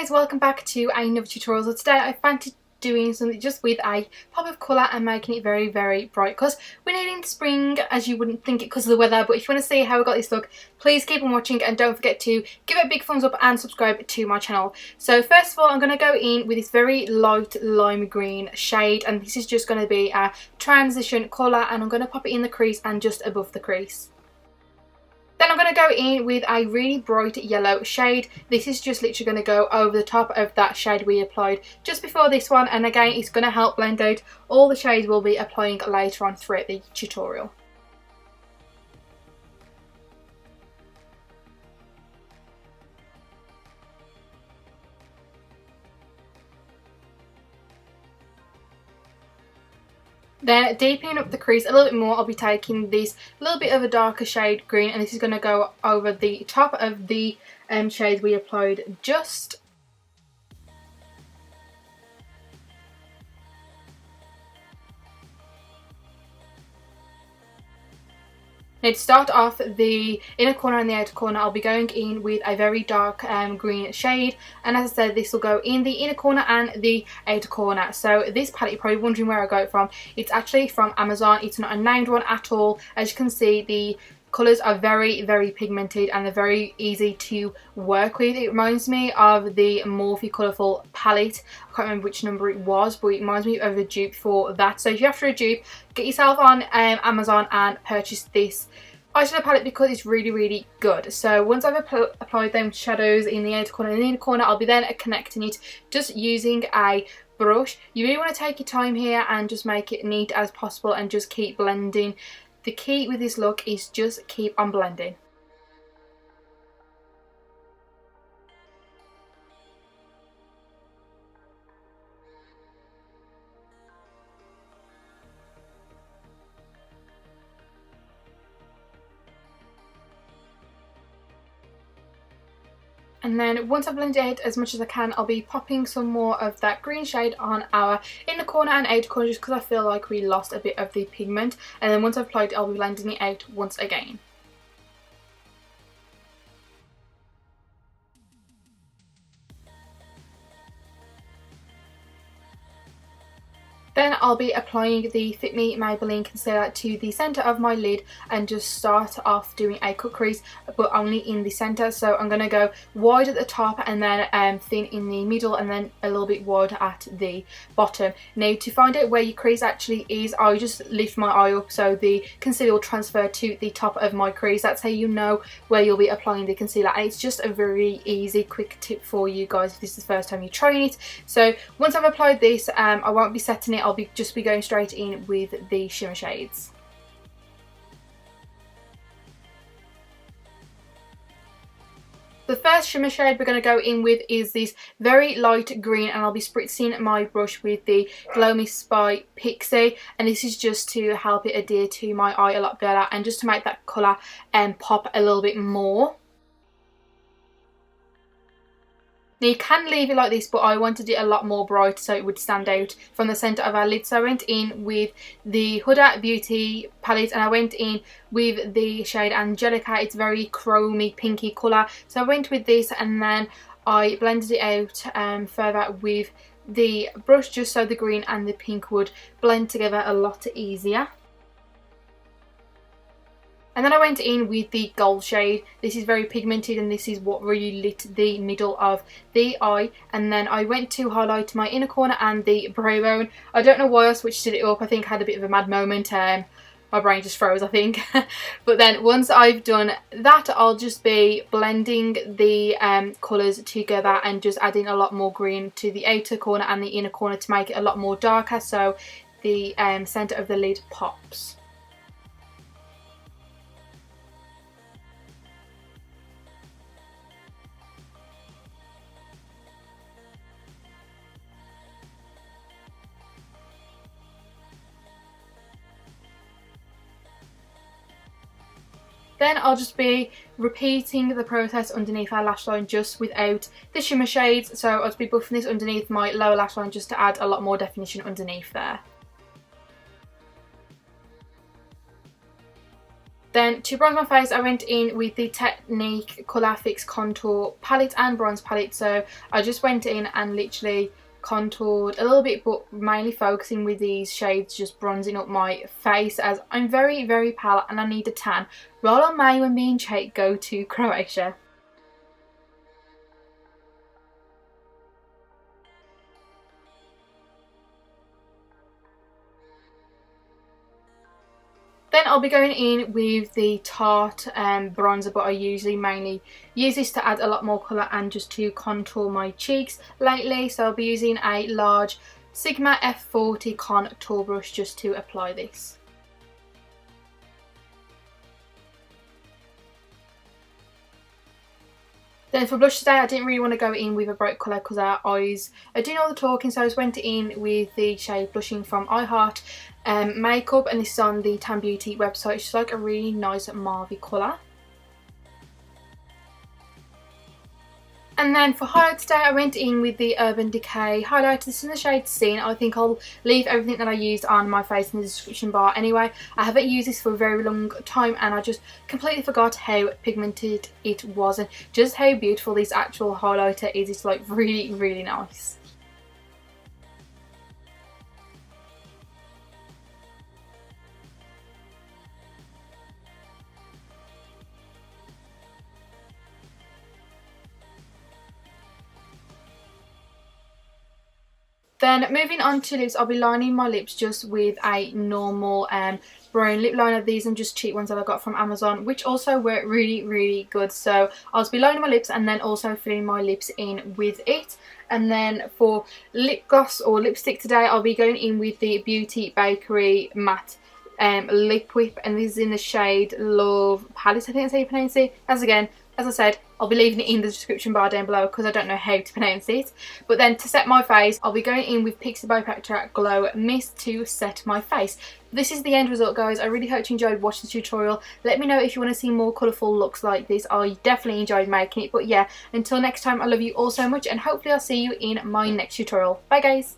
guys, welcome back to another tutorial. So today I fancied doing something just with a pop of colour and making it very bright, because we're nearing spring, as you wouldn't think it because of the weather. But if you want to see how I got this look, please keep on watching and don't forget to give it a big thumbs up and subscribe to my channel. So first of all, I'm going to go in with this very light lime green shade, and this is just going to be a transition colour, and I'm going to pop it in the crease and just above the crease. Then I'm going to go in with a really bright yellow shade. This is just literally going to go over the top of that shade we applied just before this one, and again it's going to help blend out all the shades we'll be applying later on throughout the tutorial. Then deepening up the crease a little bit more, I'll be taking this little bit of a darker shade green, and this is going to go over the top of the shades we applied just. Now to start off the inner corner and the outer corner, I'll be going in with a very dark green shade, and as I said, this will go in the inner corner and the outer corner. So this palette, you're probably wondering where I got it from. It's actually from Amazon. It's not a named one at all. As you can see, the colours are very pigmented and they're very easy to work with. It reminds me of the Morphe Colourful palette. I can't remember which number it was, but it reminds me of a dupe for that. So if you're after a dupe, get yourself on Amazon and purchase this eyeshadow palette because it's really good. So once I've applied them shadows in the outer corner and the inner corner, I'll be then connecting it just using a brush. You really want to take your time here and just make it neat as possible and just keep blending. The key with this look is just keep on blending. And then once I've blended it as much as I can, I'll be popping some more of that green shade on our inner corner and outer corner just because I feel like we lost a bit of the pigment. And then once I've applied it, I'll be blending it out once again. Then I'll be applying the Fit Me Maybelline Concealer to the centre of my lid and just start off doing a cut crease, but only in the centre. So I'm going to go wide at the top and then thin in the middle and then a little bit wide at the bottom. Now to find out where your crease actually is, I just lift my eye up so the concealer will transfer to the top of my crease. That's how you know where you'll be applying the concealer, and it's just a very easy quick tip for you guys if this is the first time you're trying it. So once I've applied this, I won't be setting it. I'll just be going straight in with the shimmer shades. The first shimmer shade we're going to go in with is this very light green, and I'll be spritzing my brush with the Glow Mist by Pixi, and this is just to help it adhere to my eye a lot better and just to make that colour pop a little bit more. Now you can leave it like this, but I wanted it a lot more bright so it would stand out from the centre of our lid. So I went in with the Huda Beauty palette and I went in with the shade Angelica. It's very chromy pinky colour. So I went with this and then I blended it out further with the brush just so the green and the pink would blend together a lot easier. And then I went in with the gold shade. This is very pigmented and this is what really lit the middle of the eye. And then I went to highlight my inner corner and the brow bone. I don't know why I switched it up. I think I had a bit of a mad moment. My brain just froze, I think. But then once I've done that, I'll just be blending the colours together and just adding a lot more green to the outer corner and the inner corner to make it a lot more darker so the centre of the lid pops. Then I'll just be repeating the process underneath our lash line just without the shimmer shades. So I'll just be buffing this underneath my lower lash line just to add a lot more definition underneath there. Then to bronze my face, I went in with the Technique Colour Fix Contour palette and bronze palette. So I just went in and literally contoured a little bit, but mainly focusing with these shades, just bronzing up my face as I'm very, very pale and I need a tan. Roll on May when me and Jake go to Croatia. Then I'll be going in with the Tarte bronzer, but I usually mainly use this to add a lot more colour and just to contour my cheeks lately. So I'll be using a large Sigma F40 contour brush just to apply this. Then for blush today, I didn't really want to go in with a bright colour because our eyes are doing all the talking, so I just went in with the shade Blushing from iHeart Makeup, and this is on the Tan Beauty website. It's just like a really nice mauvey colour. And then for highlight today, I went in with the Urban Decay highlighter. This is in the shade Scene. I think I'll leave everything that I used on my face in the description bar anyway. I haven't used this for a very long time and I just completely forgot how pigmented it was and just how beautiful this actual highlighter is. It's like really, really nice. Then moving on to lips, I'll be lining my lips just with a normal brown lip liner. These are just cheap ones that I got from Amazon, which also work really, really good. So I'll be lining my lips and then also filling my lips in with it. And then for lip gloss or lipstick today, I'll be going in with the Beauty Bakery Matte Lip Whip, and this is in the shade Love Palace, I think that's how you pronounce it. As I said, I'll be leaving it in the description bar down below because I don't know how to pronounce it. But then to set my face, I'll be going in with Pixi by Petra Glow Mist to set my face. This is the end result, guys. I really hope you enjoyed watching the tutorial. Let me know if you want to see more colourful looks like this. I definitely enjoyed making it. But yeah, until next time, I love you all so much and hopefully I'll see you in my next tutorial. Bye, guys.